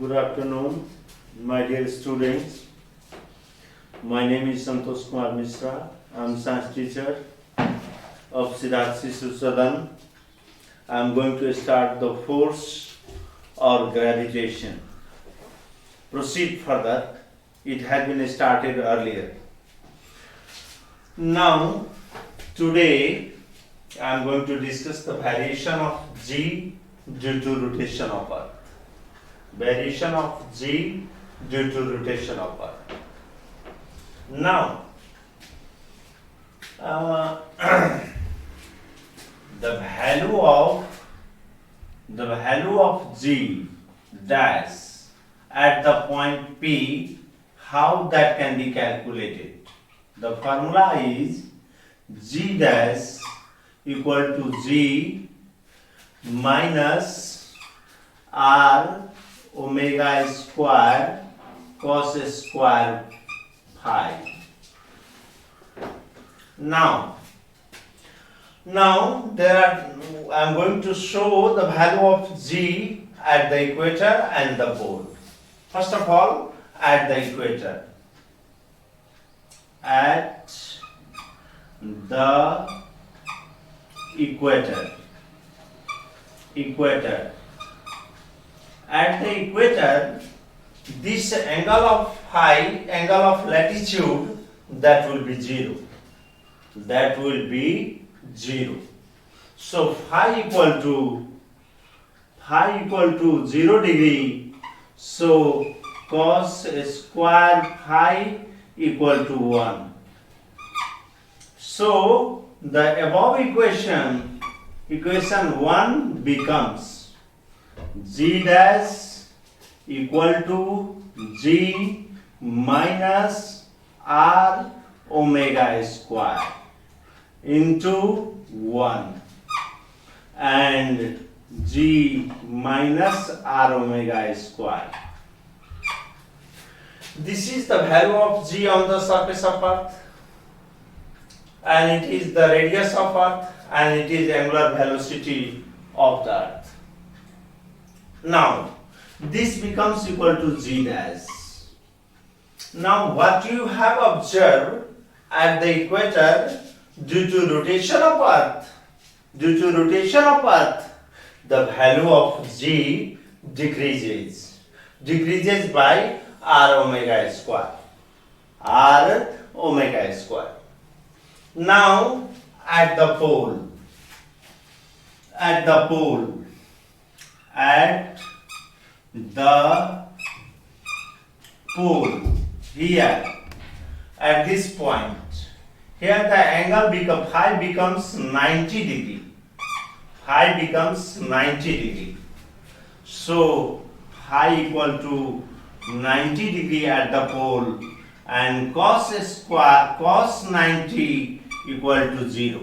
Good afternoon, my dear students. My name is Santosh Kumar Mishra. I am science teacher of Siddharth Sishu Sadan. I am going to start the force or gravitation. Proceed further. It had been started earlier. Now, today I am going to discuss the variation of G due to rotation of Earth. Variation of G due to rotation of Earth. Now, the value of G dash at the point P, how that can be calculated? The formula is G dash equal to G minus R omega square cos square phi. Now I am going to show the value of G at the equator and the pole. First of all, at the equator. At the equator. At the equator, this angle of phi, angle of latitude, that will be 0. That will be 0. So phi equal to 0 degree. So cos square phi equal to 1. So the above equation 1 becomes G dash equal to G minus R omega square into 1 and G minus R omega square. This is the value of G on the surface of Earth, and it is the radius of Earth, and it is angular velocity of the Earth. Now, this becomes equal to G dash. Now, what you have observed at the equator, due to rotation of Earth, the value of G decreases by R omega square. Now, at the pole, here, at this point, here the angle phi becomes 90 degree. So phi equal to 90 degree at the pole, and cos 90 equal to 0.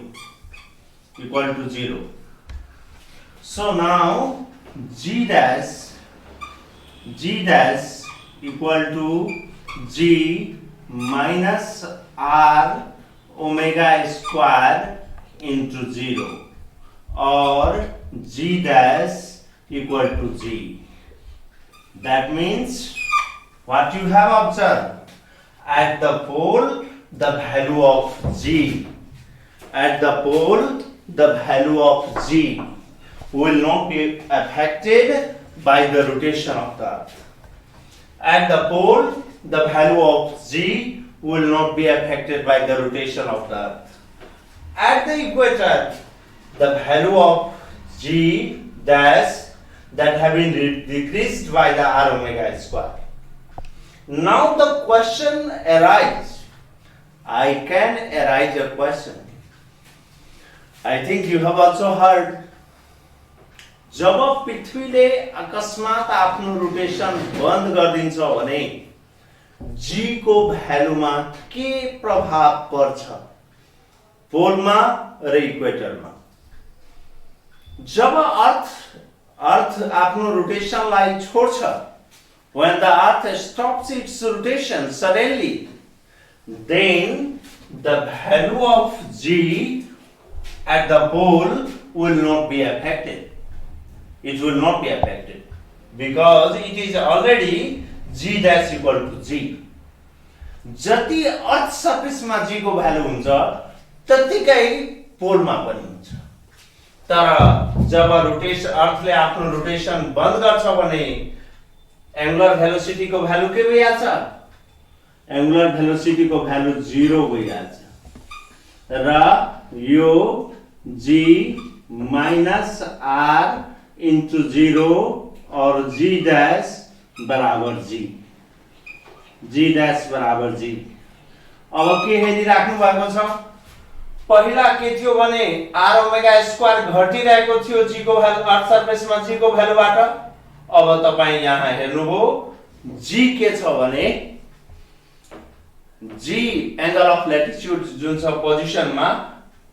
So now G dash equal to G minus R omega square into 0, or G dash equal to G. That means what you have observed at the pole, the value of G. At the pole, the value of G will not be affected by the rotation of the Earth. At the pole, the value of G will not be affected by the rotation of the Earth. At the equator, the value of G dash that have been decreased by the R omega square. Now the question arises. I can arise a question. I think you have also heard. जब पृथ्वीले अकस्मात आफ्नो rotation बन्द गरिदिन्छ भने जी को भ्यालुमा के प्रभाव पर्छ पोलमा र इक्वेटरमा? जब अर्थ आफ्नो रोटेशनलाई छोड्छ, when the earth stops its rotation suddenly, then the value of G at the pole will not be affected. It will not be affected because it is already g dash equal to g. जति अर्थ सर्फेसमा g को value हुन्छ त्यतिकै पोलमा पनि हुन्छ। तर जब अर्थले आफ्नो rotation बन्द गर्छ भने एंगुलर भेलोसिटी को भ्यालु के भइहाल्छ? एंगुलर भेलोसिटी को भ्यालु 0 भइहाल्छ र यो g माइनस r into 0 और g डैश बराबर g डैश बराबर g। अब के हेरिराख्नु भएको छ? पहिला के थियो भने r ओमेगा स्क्वायर घटिरहेको थियो g को भ्यालु अर्थ सर्फेसमा g को भ्यालुबाट। अब तपाई यहाँ हेर्नुभयो g के छ भने g एंगल अफ ल्याटिट्युड जुन छ पोजिसनमा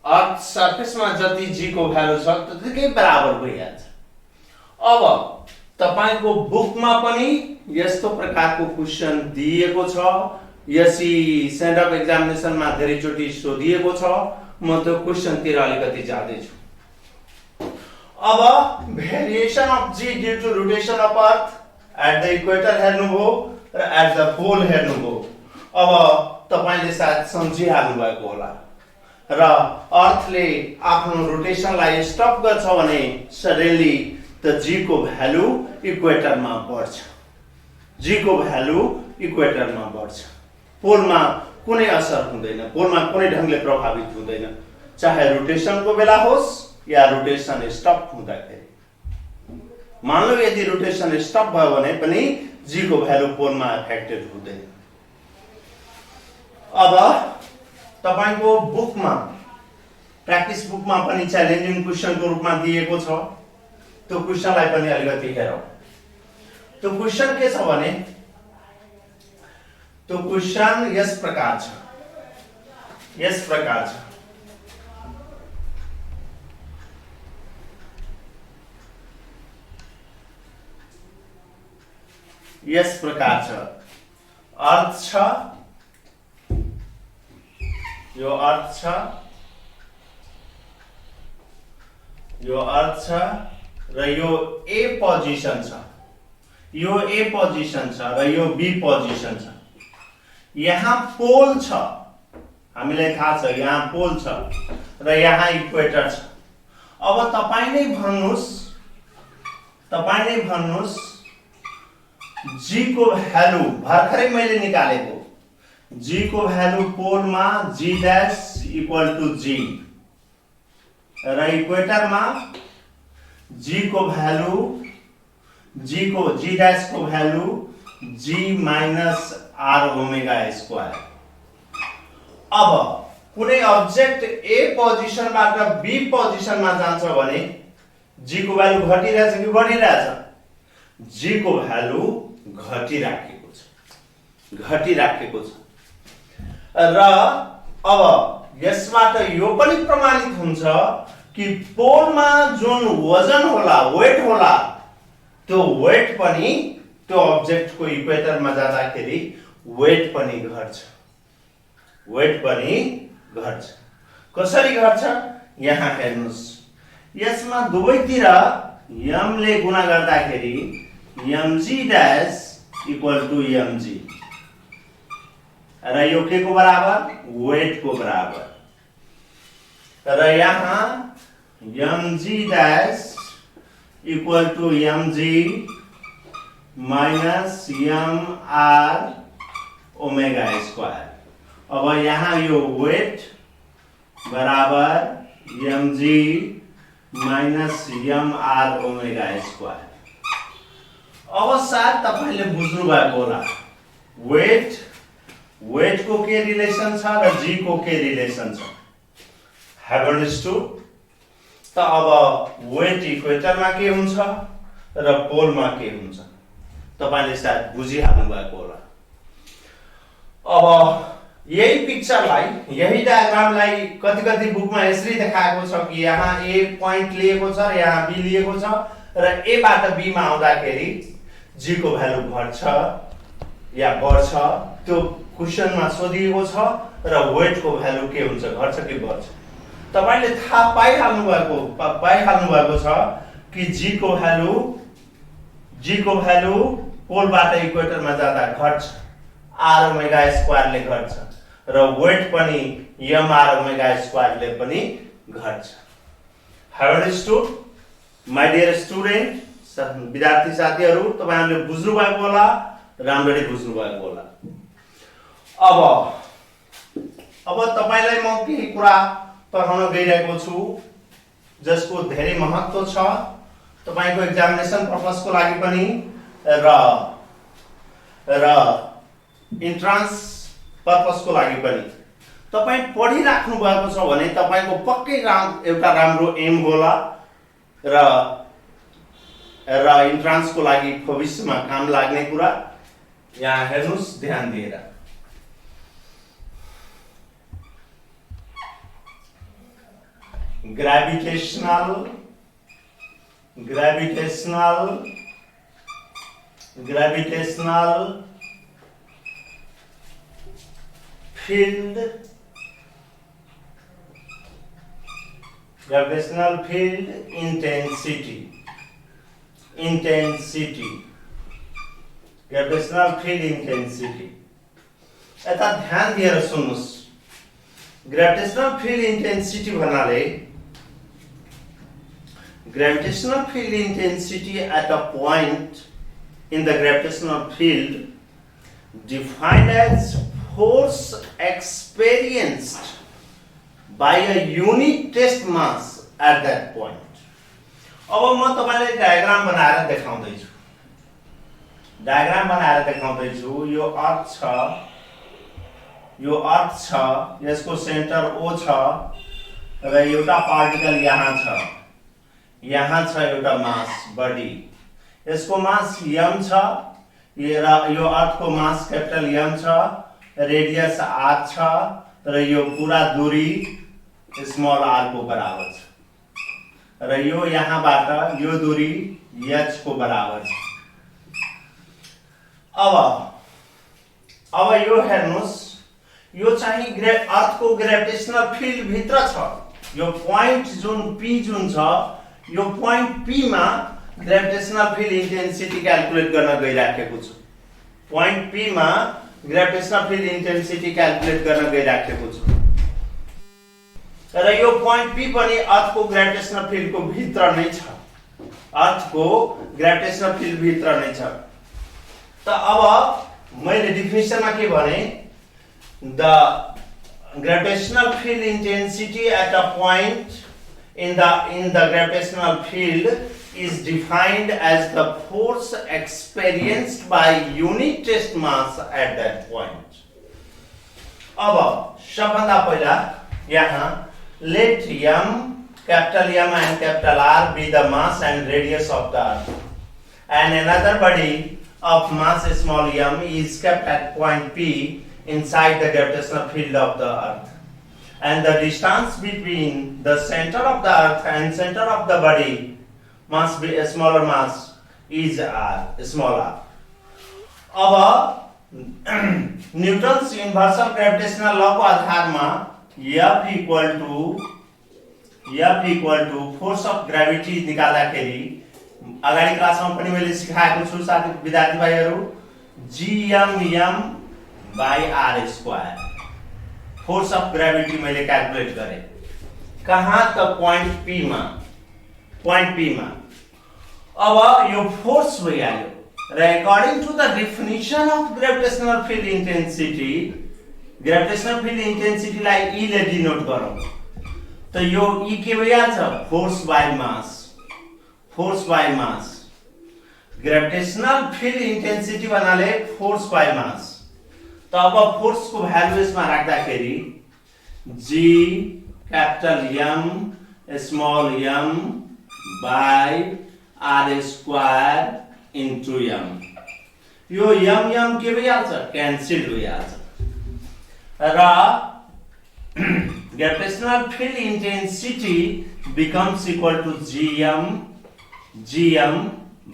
अर्थ सर्फेसमा जति g को भ्यालु छ त्यतिकै बराबर भइहाल्छ। अब तपाईको बुकमा पनि यस्तो प्रकारको क्वेशन दिएको छ। यसै सेन्ड अप एक्जामिनेसनमा धेरैचोटी सोधिएको छ। म त्यो क्वेशन तिर अलिकति जाँदै छु। अब variation of g due to rotation of earth at the equator हेर्नुभयो र एट द पोल हेर्नुभयो। अब तपाईले सायद सम्झिहाल्नु भएको होला र अर्थले आफ्नो रोटेसनलाई स्टप गर्छ भने सडनली त g को भ्यालु इक्वेटरमा बढ्छ। g को भ्यालु इक्वेटरमा बढ्छ। पोलमा कुनै असर हुँदैन, पोलमा कुनै ढंगले प्रभावित हुँदैन, चाहे रोटेसनको बेला होस् या रोटेसन स्टप हुँदाखेरि। मान लो यदि रोटेसन स्टप भयो भने पनि g को भ्यालु पोलमा एफेक्टेड हुँदैन। अब तपाईको बुकमा प्र्याक्टिस बुकमा पनि च्यालेन्जिङ क्वेशनको रूपमा दिएको छ। त्यो क्वेशनलाई पनि अलिकति हेरौं। त्यो क्वेशन के छ भने त्यो क्वेशन यस प्रकार छ। अर्थ छ, यो अर्थ छ र यो ए पोजिसन छ, यो ए पोजिसन छ र यो बी पोजिसन छ। यहाँ पोल छ, हामीलाई थाहा छ यहाँ पोल छ र यहाँ इक्वेटर छ। अब तपाई नै भन्नुस् g को भ्यालु भर्खरै मैले निकालेको g को भ्यालु पोलमा g dash equal to g र इक्वेटरमा g को भ्यालु g डैश को value g minus r omega square. अब कुनै अब्जेक्ट ए पोजिसनबाट बी पोजिसनमा जान्छ भने g को भ्यालु घटिरहेछ कि बढिरहेछ? g को भ्यालु घटिराखेको छ र अब यसबाट यो पनि प्रमाणित हुन्छ कि पोलमा जुन वजन होला, वेट होला, त्यो वेट पनि त्यो अब्जेक्टको इक्वेटरमा जाँदाखेरि वेट पनि घट्छ। कसरी घट्छ यहाँ हेर्नुस्। यसमा दुवैतिर m ले गुणा गर्दाखेरि mg dash equal to mg र यो के को बराबर? वेट को बराबर। र यहाँ mg dash equal to mg minus mr omega square. अब यहाँ यो वेट बराबर mg minus mr omega square. अब सायद तपाईले बुझ्नु भएको होला वेट को के रिलेसन छ र g को के रिलेसन छ। Have understood? त अब वेट इक्वेटरमा के हुन्छ र पोलमा के हुन्छ तपाईले सायद बुझिहाल्नु भएको होला। अब यही पिक्चरलाई, यही डायग्रामलाई कति बुकमा यसरी देखाएको छ कि यहाँ ए पॉइंट लिएको छ र यहाँ बी लिएको छ र ए बाट बी मा आउँदाखेरि जी को भ्यालु घट्छ या बढ्छ त्यो क्वेशनमा सोधिएको छ र वेट को भ्यालु के हुन्छ, घट्छ कि बढ्छ। तपाईले थाहा पाइहाल्नु भएको छ कि जी को भ्यालु जी को भ्यालु पोलबाट इक्वेटरमा जाँदा घट्छ, आर ओमेगा स्क्वायरले घट्छ र वेट पनि एम आर ओमेगा स्क्वायरले पनि घट्छ। How understood my dear student? विद्यार्थी साथीहरू, तपाईहरुले बुझ्नु भएको होला, राम्ररी बुझ्नु भएको होला। अब तपाईलाई म केही कुरा पढाउन गइरहेको छु जसको धेरै महत्त्व छ तपाईको एक्जामिनेसन पर्पसको लागि पनि र इन्ट्रान्स पर्पसको लागि पनि। तपाई पढिराख्नु भएको छ भने तपाईको पक्कै एउटा राम्रो एम होला र इन्ट्रान्सको लागि भविष्यमा काम लाग्ने कुरा। यहाँ हेर्नुस् ध्यान दिएर। Gravitational field intensity, gravitational field intensity। यता ध्यान दिएर सुन्नुस्। ग्रेभिटेशनल फील्ड इंटेंसिटी भन्नाले gravitational field intensity at a point in the gravitational field defined as force experienced by a unit test mass at that point। अब म तपाईलाई diagram बनाएर देखाउँदै छु। यो अर्थ छ, यसको सेन्टर O छ र एउटा पार्टिकल यहाँ छ एउटा मास बडी, यसको मास m छ, यो अर्थको मास कैपिटल M छ, रेडियस r छ र यो पूरा दूरी स्मॉल r को बराबर छ र यो यहाँबाट यो दूरी h को बराबर छ। अब यो हेर्नुस्, यो चाहिँ अर्थको ग्रेभिटेशनल फिल्ड भित्र छ। यो पोइन्ट जुन p जुन छ, यो पोइन्ट p मा ग्रेभिटेशनल फिल्ड इंटेंसिटी क्याल्कुलेट गर्न गइराखेको छु। पोइन्ट p मा ग्रेभिटेशनल फिल्ड इंटेंसिटी क्याल्कुलेट गर्न गइराखेको छु र यो पोइन्ट p पनि अर्थको ग्रेभिटेशनल फिल्ड को भित्र नै छ। अर्थको ग्रेभिटेशनल फिल्ड भित्र नै छ। त अब मैले डेफिनेसनमा के भने, the gravitational field intensity at a point in the gravitational field is defined as the force experienced by unit test mass at that point। अब सबभन्दा पहिला यहाँ let m, capital M and capital R be the mass and radius of the earth, and another body of mass small m is kept at point P inside the gravitational field of the earth, and the distance between the center of the earth and center of the body must be a smaller mass is r, small r। अब Newton's universal gravitational law को आधारमा F equal to force of gravity निकाल्दाखेरि अगाडि क्लासमा पनि मैले सिकाएको छु साथी विद्यार्थी भाइहरु, gm by r square force of gravity मैले क्याल्कुलेट गरे। कहाँ त पोइन्ट p मा। अब यो फोर्स भइहाल्यो र according to the definition of gravitational field intensity, gravitational field intensity लाई e ले डिनोट गरौँ त यो e के भइहाल्छ, force by mass. Gravitational field intensity भन्नाले फोर्स बाइ मास। त अब फोर्स को भ्यालु यसमा राख्दाखेरि g capital M small m by r square into m। यो m के भइहाल्छ, क्यान्सल भइहाल्छ र gravitational field intensity becomes equal to gm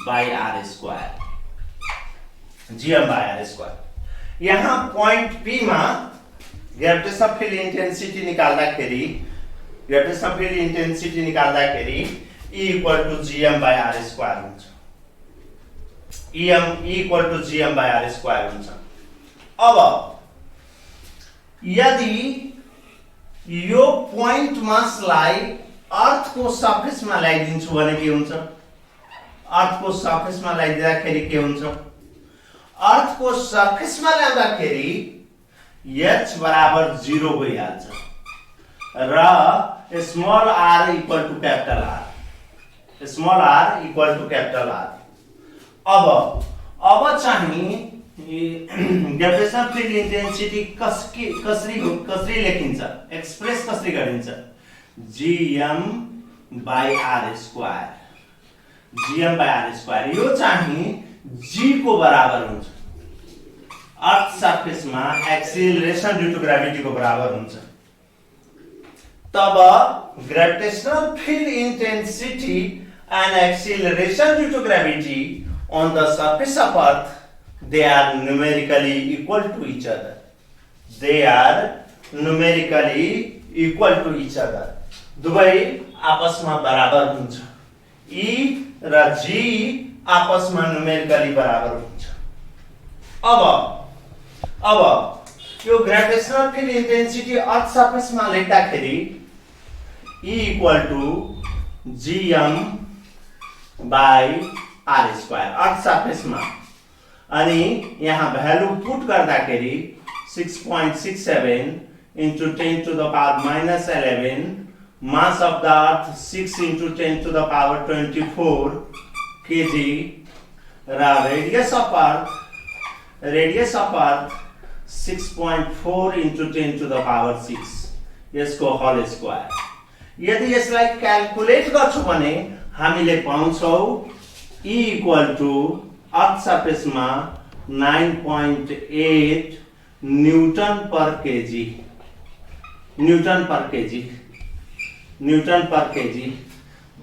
by r square, यहाँ पॉइंट p मा ग्रेभिटेशनल फिल्ड इंटेंसिटी निकाल्दाखेरि E equal to gm by r square हुन्छ। EM equal to GM by R square हुन्छ। अब यदि यो पोइन्ट मासलाई अर्थको सरफेसमा ल्याइदिन्छु भने के हुन्छ? अर्थको सरफेसमा ल्याइदिँदाखेरि के हुन्छ? अर्थको सरफेसमा ल्याउँदाखेरि H बराबर 0 भइहाल्छ र small r equal to capital R, small r equal to capital R। अब चाहिँ ग्रेविटेशनल फिल्ड इन्टेन्सिटी कसरी लेखिन्छ, एक्सप्रेस कसरी गरिन्छ? GM by R square, GM by R square. यो चाहिँ G को बराबर हुन्छ, अर्थ सरफेसमा एक्सिलरेशन ड्यू टु ग्रेभिटी को बराबर हुन्छ। तब gravitational field intensity and acceleration due to gravity on the surface of earth, they are numerically equal to each other. They are numerically equal to each other. दुवै आपसमा बराबर हुन्छ। E र G आपसमा न्युमेरिकली बराबर हुन्छ। अब यो ग्रेविटेशनल फिल्ड इन्टेन्सिटी अर्थ सरफेसमा लेख्दाखेरि E equal to GM by R square earth सरफेसमा, अनि यहाँ भ्यालु पुट गर्दाखेरि 6.67 into 10 to the power minus 11, mass of the earth 6 into 10 to the power 24 kg, र radius of earth 6.4 into 10 to the power 6 यसको whole square. यदि यसलाई calculate गर्छौं भने हामीले पाउँछौं E इक्वल टु अर्थ सरफेसमा 9.8 newton per kg, newton per kg, newton per kg.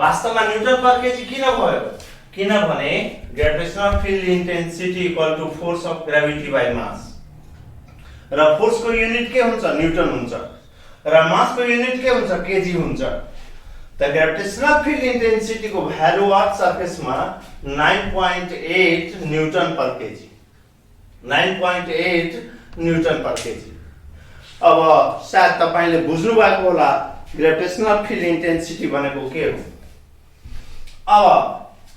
वास्तवमा न्यूटन पर केजी किन भयो? किनभने gravitational field intensity equal to force of gravity by mass, र फोर्स को युनिट के हुन्छ? न्यूटन हुन्छ, र मास को युनिट के हुन्छ? केजी हुन्छ। The gravitational field intensity को value अर्थ सरफेसमा 9.8 newton per KG, 9.8 newton per KG. अब सायद तपाईले बुझ्नु भएको होला ग्रेविटेशनल फिल्ड इन्टेन्सिटी भनेको के हो। अब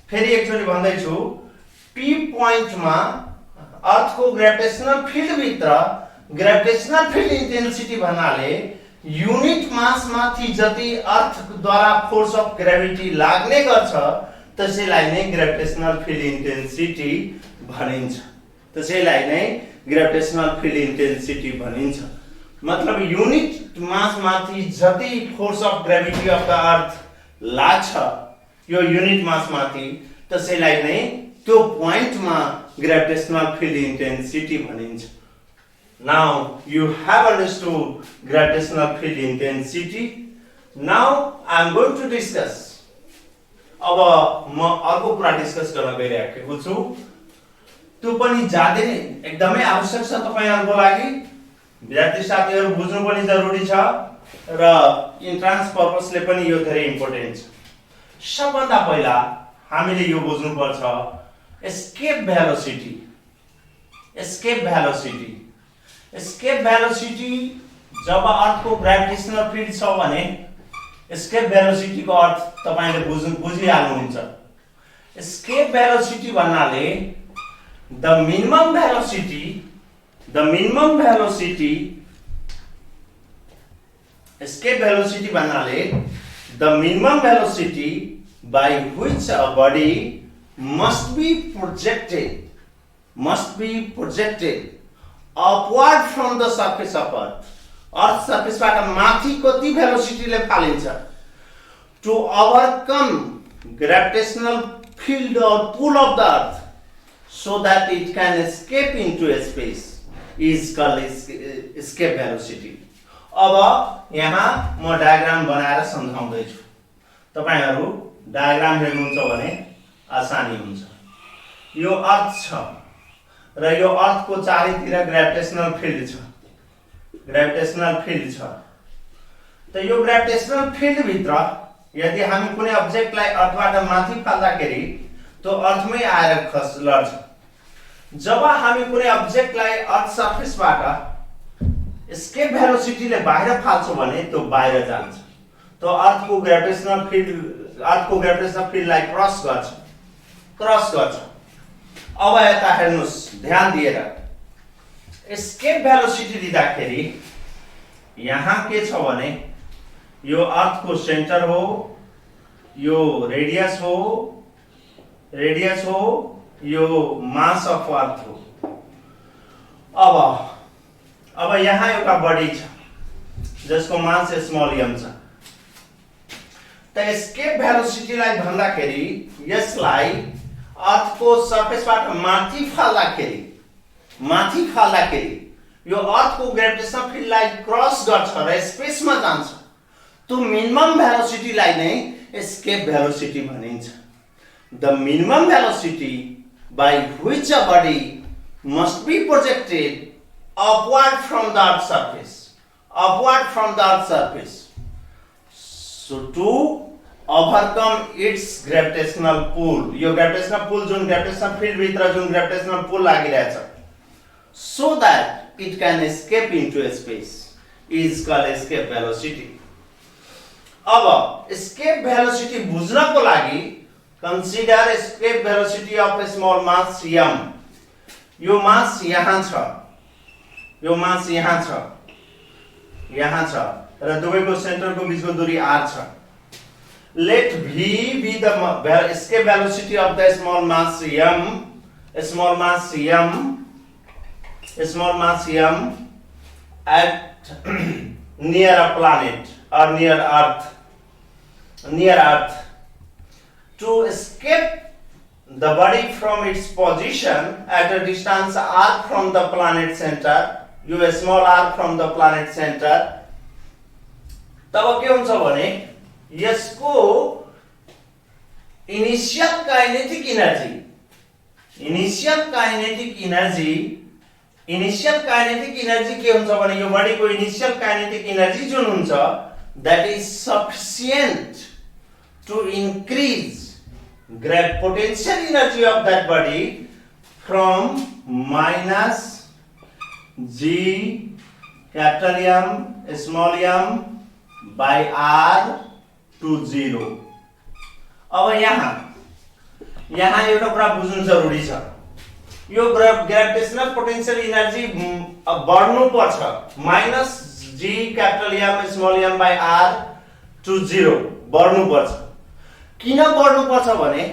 फेरि एकचोटी भन्दै छु, P पोइन्टमा अर्थको ग्रेविटेशनल फिल्ड भित्र ग्रेविटेशनल फिल्ड इन्टेन्सिटी भन्नाले युनिट मास माथि जति अर्थ द्वारा फोर्स अफ ग्रेभिटी लाग्ने गर्छ त्यसैलाई नै ग्रेविटेशनल फिल्ड इन्टेन्सिटी भनिन्छ, त्यसैलाई नै ग्रेविटेशनल फिल्ड इन्टेन्सिटी भनिन्छ। मतलब युनिट मास माथि जति force of gravity of the earth लाग्छ यो युनिट मास माथि, त्यसैलाई नै त्यो पोइन्टमा ग्रेविटेशनल फिल्ड इन्टेन्सिटी भनिन्छ। Now you have understood gravitational field intensity. Now I am going to discuss. अब म अर्को कुरा डिस्कस गर्न गइरहेको छु, त्यो पनि ज्यादै एकदमै आवश्यक छ तपाईहरुको लागि। विद्यार्थी साथीहरु बुझ्नु पनि जरुरी छ र इन्ट्रान्स पर्पसले पनि यो धेरै इम्पोर्टेन्ट छ। सबभन्दा पहिला हामीले यो बुझ्नु पर्छ escape velocity. Escape velocity, escape velocity जब अर्थको ग्रेविटेशनल फिल्ड छ भने एस्केप भेलोसिटी को अर्थ तपाईले बुझिहाल्नुहुन्छ। एस्केप भेलोसिटी भन्नाले the minimum velocity escape velocity भन्नाले the minimum velocity by which a body must be projected upward from the surface of earth, earth सरफेसबाट माथि कति भेलोसिटीले फालिन्छ to overcome gravitational field or pull of the earth so that it can escape into space is called escape velocity। अब यहाँ म diagram बनाएर सम्झाउँदै छु, तपाईहरु डायग्राम हेर्नुहुन्छ भने आसानी हुन्छ। यो अर्थ छ र यो अर्थ को चारैतिर ग्रेविटेशनल फिल्ड छ, ग्रेविटेशनल फिल्ड छ। त यो ग्रेविटेशनल फिल्ड भित्र यदि हामी कुनै अब्जेक्टलाई अर्थबाट माथि फाल्दाखेरि तो अर्थमै आएर लड्छ। जब हामी कुनै अब्जेक्टलाई अर्थ सर्फेसबाट एस्केप भेलोसिटीले बाहिर फाल्छौँ भने त्यो बाहिर जान्छ। तो अर्थको ग्रेभिटेशनल फिल्डलाई क्रस गर्छ। अब यता हेर्नुस् ध्यान दिएर, एस्केप भेलोसिटी दिँदाखेरि यहाँ के छ भने यो अर्थको सेन्टर हो, यो रेडियस हो, यो मास अफ अर्थ हो। अब यहाँ एउटा बडी छ जसको मास स्मल m छ। त एस्केप भेलोसिटीलाई भन्दाखेरि यसलाई अर्थको सर्फेसबाट माथि फाल्दाखेरि यो अर्थको ग्रेभिटेशनल फिल्डलाई क्रस गर्छ र स्पेसमा जान्छ। त्यो मिनिमम भेलोसिटीलाई नै एस्केप भेलोसिटी भनिन्छ। The minimum velocity by which a body must be projected upward from the earth's surface. So to overcome its gravitational pull, यो gravitational pull जुन gravitational field भित्र जुन gravitational pull लागिरहेछ, so that it can escape into space is called escape velocity. अब escape velocity बुझ्नको लागि consider escape velocity of a small mass m. यो मास यहाँ छ र दुवैको सेन्टरको बीचको दूरी r छ। Let v be the escape velocity of the small mass m at near a planet or near earth. To escape the body from its position at a distance r from the planet center, you a small r from the planet center, तब के हुन्छ भने यसको initial kinetic energy के हुन्छ भने यो बडीको इनिशियल काइनेटिक एनर्जी जुन हुन्छ, that is sufficient to increase potential energy of that body from minus g capital M small m by r to 0. अब यहाँ एउटा कुरा बुझ्नु जरुरी छ। यो ग्रेभिटेशनल पोटेन्शियल एनर्जी बढ्नु पर्छ minus g capital M small m by r to 0 बढ्नु पर्छ। किन बढ्नु पर्छ भने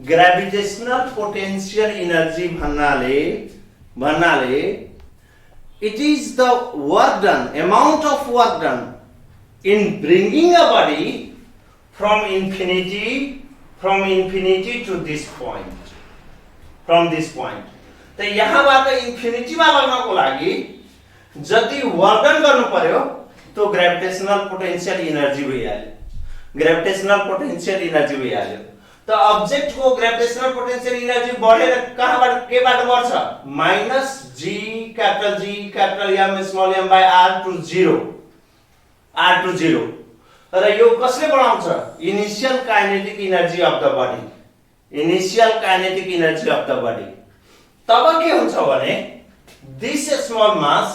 ग्रेभिटेशनल पोटेन्शियल एनर्जी भन्नाले it is the work done, amount of work done in bringing a body from infinity to this point, from this point. त यहाँबाट इन्फिनिटीमा लग्नको लागि जति वर्क डन गर्नु पर्यो त्यो ग्रेभिटेशनल पोटेन्शियल एनर्जी भइहाल्यो। त अब्जेक्ट को ग्रेभिटेशनल पोटेन्शियल एनर्जी बढेर कहाँबाट केबाट बढ्छ? Minus g capital M small m by r to 0 र यो कसले बढाउँछ? Initial kinetic energy of the body. तब के हुन्छ भने this small mass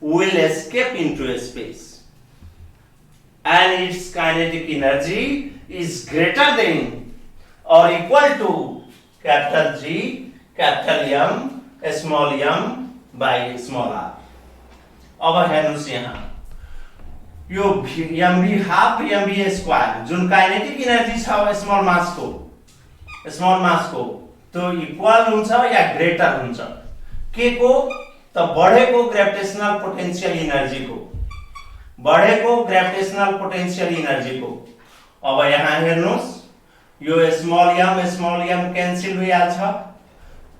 will escape into space and its kinetic energy is greater than or equal to capital G capital M small m by small r. अब हेर्नुस् यहाँ यो mv half mv square जुन kinetic energy छ small mass को तो equal हुन्छ या greater हुन्छ के को? त बढेको ग्रेभिटेशनल पोटेन्शियल एनर्जी को। अब यहाँ हेर्नुस् यो स्मॉल m क्यान्सल भइहाल्छ।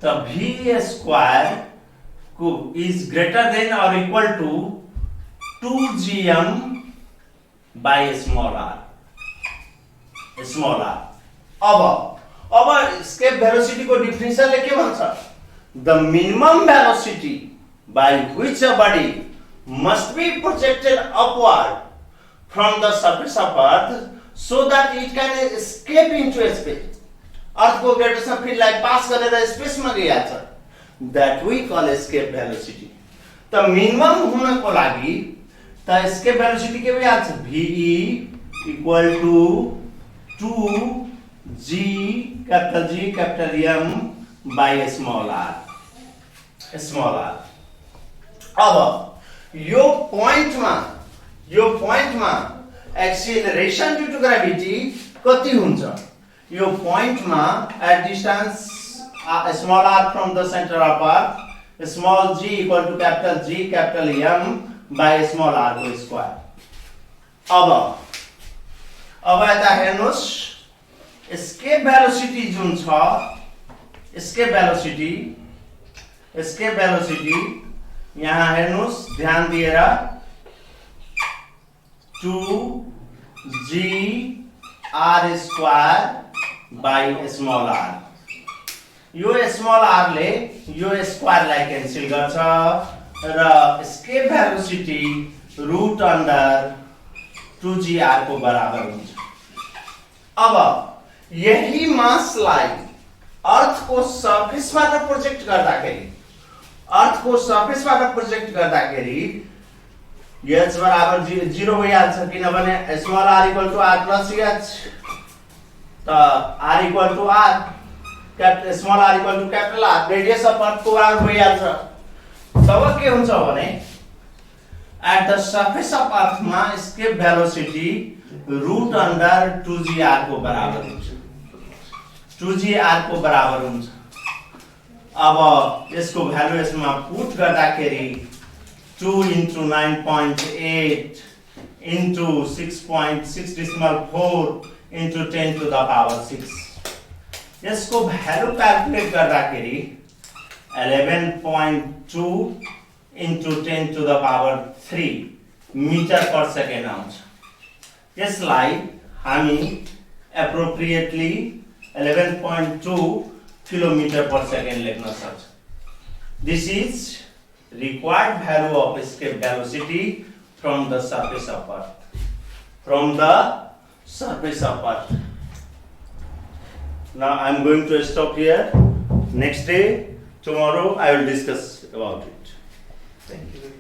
त v स्क्वायर को is greater than or equal to 2gm by small r. अब एस्केप वेलोसिटी को डिफिनेसन ले के भन्छ? The minimum velocity by which a body must be projected upward from the surface of earth so that it can escape into space. अर्थको gravitational फिल्डलाई pass गरेर स्पेसमा गइहाल्छ, that we call escape velocity. त minimum हुनको लागि त escape velocity के भइहाल्छ, VE equal to 2G capital M by small r. अब यो पोइन्टमा एक्सिलरेशन ड्यू टु ग्रेभिटी कति हुन्छ? यो पोइन्टमा at distance small r from the center of earth, small g equal to capital M by small r को square. अब यता हेर्नुस्, एस्केप भेलोसिटी जुन छ, एस्केप भेलोसिटी यहाँ हेर्नुस् ध्यान दिएर 2g r square by small r. यो स्मल r ले यो स्क्वायर लाई क्यान्सल गर्छ र escape velocity route under 2gr को बराबर हुन्छ. अब यही मासलाई अर्थ को सर्फेसबाट प्रोजेक्ट गर्दाखेरि h बराबर 0 भइहाल्छ, किनभने small r equal to r plus h. त r equal to r, small r equal to capital R, radius of earth को बराबर भइहाल्छ. तब के हुन्छ भने at the surface of earth मा escape velocity route under 2gr को बराबर हुन्छ. 2gr को बराबर हुन्छ. अब यसको भ्यालु यसमा पुट गर्दाखेरि 2 into 9.8 into 6.6.4 into 10 to the power 6. यसको भ्यालु क्याल्कुलेट गर्दाखेरि 11.2 into 10 to the power 3 metre per second आउँछ. यसलाई हामी एप्रोप्रिएटली 11.2 किलोमीटर पर सेकेन्ड लेख्न सक्छ. This is required value of escape velocity from the surface of earth. Now I am going to stop here. Next day, tomorrow I will discuss about it. Thank you.